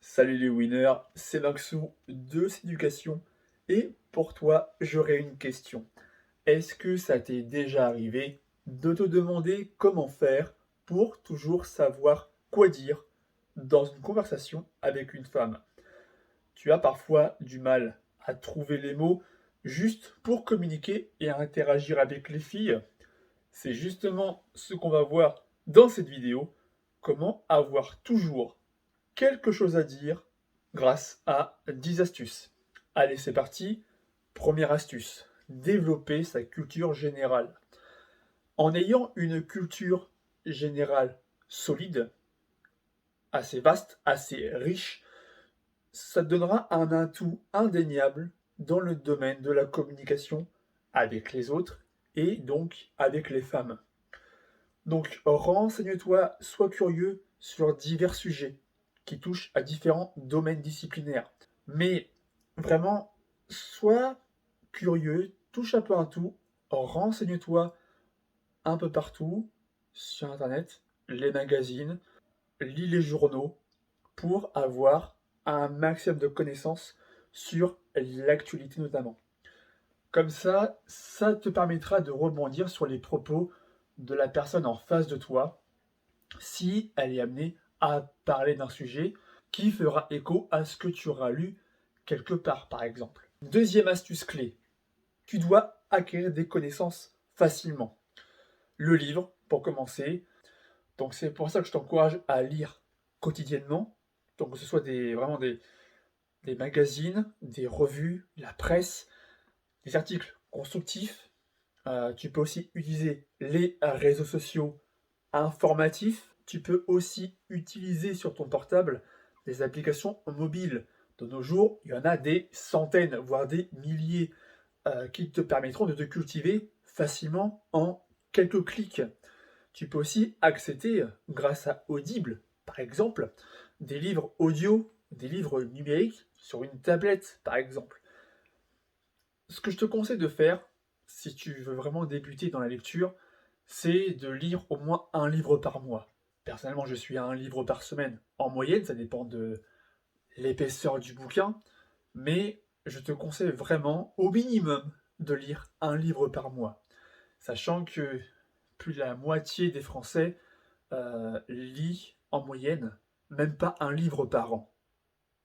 Salut les winners, c'est Maxou de Séducation et pour toi j'aurais une question. Est-ce que ça t'est déjà arrivé de te demander comment faire pour toujours savoir quoi dire dans une conversation avec une femme? Tu as parfois du mal à trouver les mots juste pour communiquer et à interagir avec les filles. C'est justement ce qu'on va voir dans cette vidéo, comment avoir toujours quelque chose à dire grâce à 10 astuces. Allez, c'est parti. Première astuce, développer sa culture générale. En ayant une culture générale solide, assez vaste, assez riche, ça te donnera un atout indéniable dans le domaine de la communication avec les autres et donc avec les femmes. Donc renseigne-toi, sois curieux sur divers sujets qui touchent à différents domaines disciplinaires. Mais vraiment, sois curieux, touche un peu à tout, renseigne-toi un peu partout sur Internet, les magazines, lis les journaux pour avoir un maximum de connaissances sur l'actualité notamment. Comme ça te permettra de rebondir sur les propos de la personne en face de toi si elle est amenée à parler d'un sujet qui fera écho à ce que tu auras lu quelque part, par exemple. Deuxième astuce clé, tu dois acquérir des connaissances facilement. Le livre, pour commencer. Donc c'est pour ça que je t'encourage à lire quotidiennement. Donc que ce soit vraiment des magazines, des revues, la presse, des articles constructifs. Tu peux aussi utiliser les réseaux sociaux informatifs. Tu peux aussi utiliser sur ton portable des applications mobiles. De nos jours, il y en a des centaines, voire des milliers, qui te permettront de te cultiver facilement en quelques clics. Tu peux aussi accéder, grâce à Audible, par exemple, des livres audio, des livres numériques sur une tablette, par exemple. Ce que je te conseille de faire, si tu veux vraiment débuter dans la lecture, c'est de lire au moins un livre par mois. Personnellement, je suis à un livre par semaine. En moyenne, ça dépend de l'épaisseur du bouquin, mais je te conseille vraiment, au minimum, de lire un livre par mois. Sachant que plus de la moitié des Français lit en moyenne même pas un livre par an.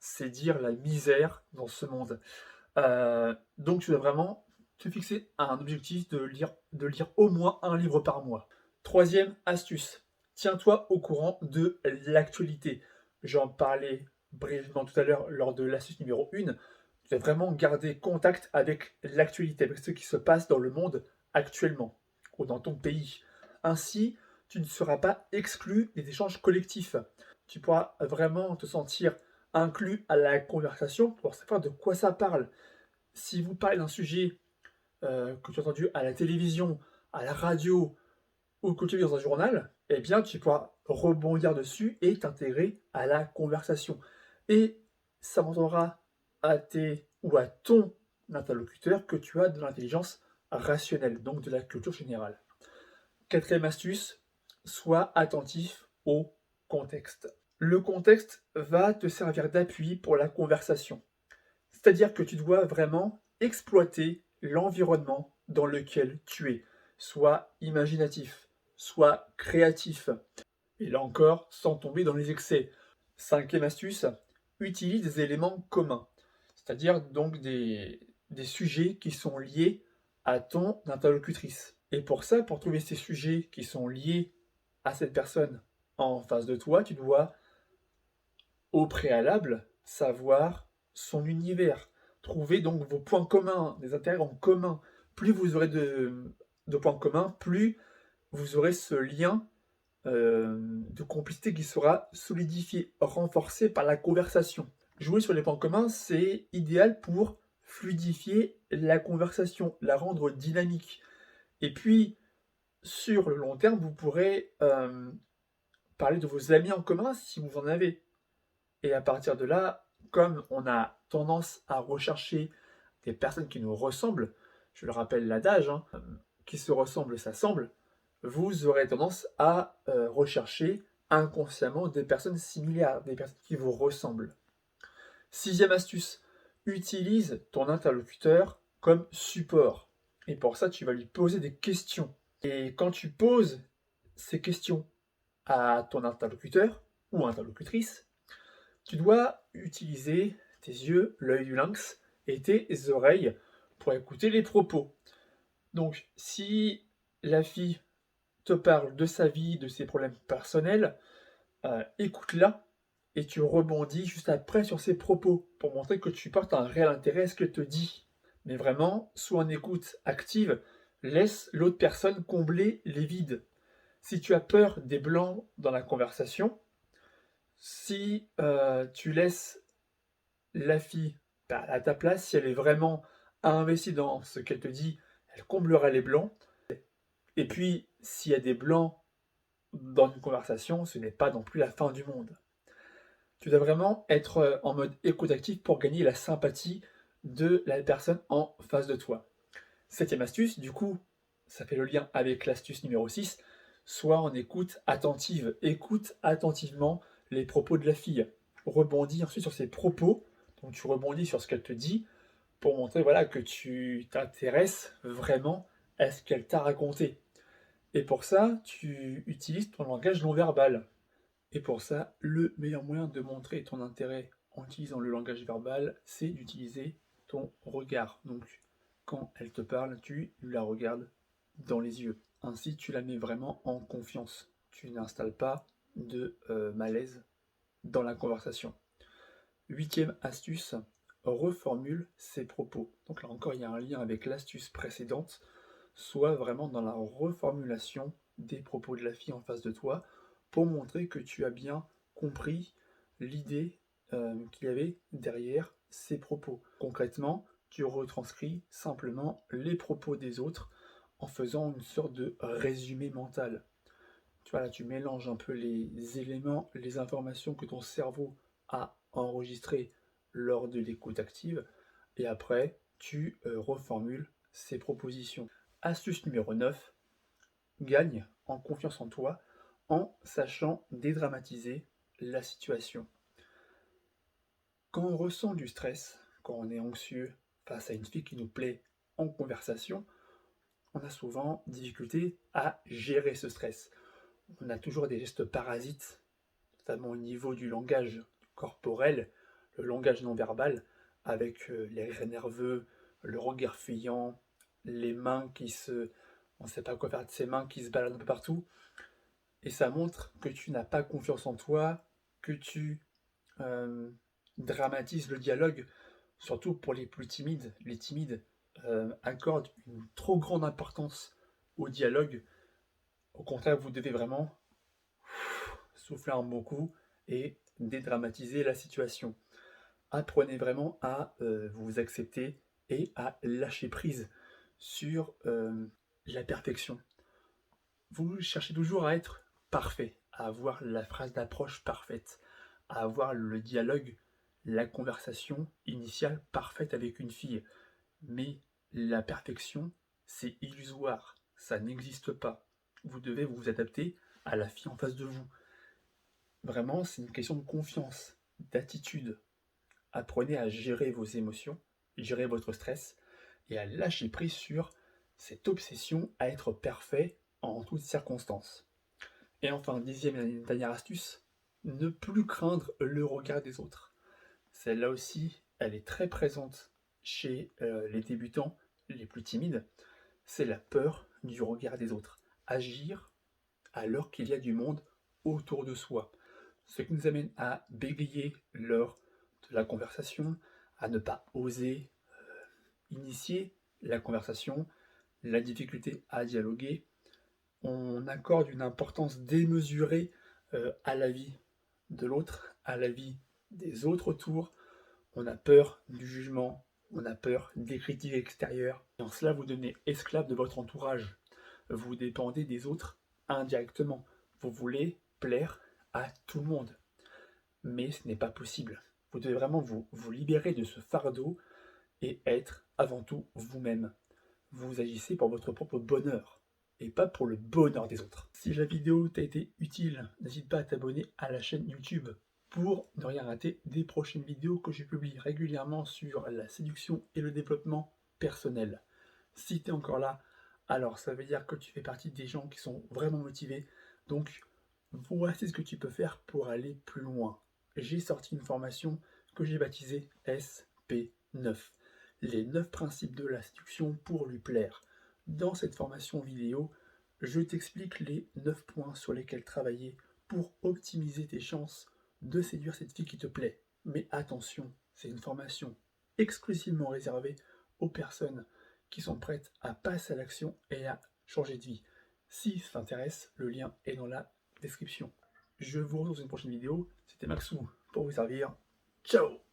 C'est dire la misère dans ce monde. Donc tu dois vraiment te fixer un objectif de lire au moins un livre par mois. Troisième astuce, tiens-toi au courant de l'actualité. J'en parlais brièvement tout à l'heure lors de l'astuce numéro 1. Tu dois vraiment garder contact avec l'actualité, avec ce qui se passe dans le monde actuellement ou dans ton pays. Ainsi, tu ne seras pas exclu des échanges collectifs. Tu pourras vraiment te sentir inclus à la conversation pour savoir de quoi ça parle. Si vous parlez d'un sujet que tu as entendu à la télévision, à la radio ou que tu as vu dans un journal, eh bien tu pourras rebondir dessus et t'intégrer à la conversation. Et ça montrera à tes ou à ton interlocuteur que tu as de l'intelligence rationnelle, donc de la culture générale. Quatrième astuce, sois attentif au contexte. Le contexte va te servir d'appui pour la conversation. C'est-à-dire que tu dois vraiment exploiter l'environnement dans lequel tu es. Sois imaginatif, sois créatif. Et là encore, sans tomber dans les excès. Cinquième astuce, utilise des éléments communs. C'est-à-dire donc des sujets qui sont liés à ton interlocutrice. Et pour ça, pour trouver ces sujets qui sont liés à cette personne en face de toi, tu dois au préalable savoir son univers. Trouver donc vos points communs, des intérêts en commun. Plus vous aurez de points communs, plus vous aurez ce lien de complicité qui sera solidifié, renforcé par la conversation. Jouer sur les points communs, c'est idéal pour fluidifier la conversation, la rendre dynamique. Et puis, sur le long terme, vous pourrez parler de vos amis en commun si vous en avez. Et à partir de là, comme on a tendance à rechercher des personnes qui nous ressemblent, je le rappelle l'adage, hein, qui se ressemble s'assemble, vous aurez tendance à rechercher inconsciemment des personnes similaires, des personnes qui vous ressemblent. Sixième astuce, utilise ton interlocuteur comme support. Et pour ça, tu vas lui poser des questions. Et quand tu poses ces questions à ton interlocuteur ou interlocutrice, tu dois utiliser tes yeux, l'œil du lynx et tes oreilles pour écouter les propos. Donc, si la fille te parle de sa vie, de ses problèmes personnels, écoute-la et tu rebondis juste après sur ses propos pour montrer que tu portes un réel intérêt à ce qu'elle te dit. Mais vraiment, sois en écoute active, laisse l'autre personne combler les vides. Si tu as peur des blancs dans la conversation, si tu laisses la fille à ta place, si elle est vraiment investie dans ce qu'elle te dit, elle comblera les blancs. Et puis, s'il y a des blancs dans une conversation, ce n'est pas non plus la fin du monde. Tu dois vraiment être en mode écoute active pour gagner la sympathie de la personne en face de toi. Septième astuce, du coup, ça fait le lien avec l'astuce numéro 6, sois en écoute attentive. Écoute attentivement les propos de la fille. Rebondis ensuite sur ses propos, donc tu rebondis sur ce qu'elle te dit pour montrer voilà, que tu t'intéresses vraiment à ce qu'elle t'a raconté. Et pour ça, tu utilises ton langage non verbal. Et pour ça, le meilleur moyen de montrer ton intérêt en utilisant le langage verbal, c'est d'utiliser ton regard. Donc, quand elle te parle, tu la regardes dans les yeux. Ainsi, tu la mets vraiment en confiance. Tu n'installes pas de malaise dans la conversation. Huitième astuce, reformule ses propos. Donc là encore, il y a un lien avec l'astuce précédente. Sois vraiment dans la reformulation des propos de la fille en face de toi pour montrer que tu as bien compris l'idée qu'il y avait derrière ces propos. Concrètement, tu retranscris simplement les propos des autres en faisant une sorte de résumé mental. Tu vois, là, tu mélanges un peu les éléments, les informations que ton cerveau a enregistrées lors de l'écoute active, et après, tu reformules ces propositions. Astuce numéro 9, gagne en confiance en toi en sachant dédramatiser la situation. Quand on ressent du stress, quand on est anxieux face à une fille qui nous plaît en conversation, on a souvent difficulté à gérer ce stress. On a toujours des gestes parasites, notamment au niveau du langage corporel, le langage non verbal, avec les rires nerveux, le regard fuyant, les mains qui se... On ne sait pas quoi faire de ses mains qui se baladent un peu partout. Et ça montre que tu n'as pas confiance en toi, que tu dramatises le dialogue, surtout pour les plus timides. Les timides accordent une trop grande importance au dialogue. Au contraire, vous devez vraiment souffler un bon coup et dédramatiser la situation. Apprenez vraiment à vous accepter et à lâcher prise sur la perfection. Vous cherchez toujours à être parfait, à avoir la phrase d'approche parfaite, à avoir le dialogue, la conversation initiale parfaite avec une fille. Mais la perfection, c'est illusoire, ça n'existe pas. Vous devez vous adapter à la fille en face de vous. Vraiment, c'est une question de confiance, d'attitude. Apprenez à gérer vos émotions, gérer votre stress et à lâcher prise sur cette obsession à être parfait en toutes circonstances. Et enfin, dixième et dernière astuce, ne plus craindre le regard des autres. Celle-là aussi, elle est très présente chez les débutants les plus timides. C'est la peur du regard des autres. Agir alors qu'il y a du monde autour de soi. Ce qui nous amène à bégayer lors de la conversation, à ne pas oser initier la conversation, la difficulté à dialoguer. On accorde une importance démesurée à la vie de l'autre, à la vie des autres autour. On a peur du jugement, on a peur des critiques extérieures. Et en cela, vous devenez esclave de votre entourage. Vous dépendez des autres indirectement. Vous voulez plaire à tout le monde. Mais ce n'est pas possible. Vous devez vraiment vous libérer de ce fardeau et être avant tout vous-même. Vous agissez pour votre propre bonheur et pas pour le bonheur des autres. Si la vidéo t'a été utile, n'hésite pas à t'abonner à la chaîne YouTube pour ne rien rater des prochaines vidéos que je publie régulièrement sur la séduction et le développement personnel. Si tu es encore là, alors ça veut dire que tu fais partie des gens qui sont vraiment motivés. Donc voici ce que tu peux faire pour aller plus loin. J'ai sorti une formation que j'ai baptisée SP9. Les 9 principes de la séduction pour lui plaire. Dans cette formation vidéo, je t'explique les 9 points sur lesquels travailler pour optimiser tes chances de séduire cette fille qui te plaît. Mais attention, c'est une formation exclusivement réservée aux personnes qui sont prêtes à passer à l'action et à changer de vie. Si ça t'intéresse, le lien est dans la description. Je vous retrouve dans une prochaine vidéo. C'était Maxou pour vous servir. Ciao!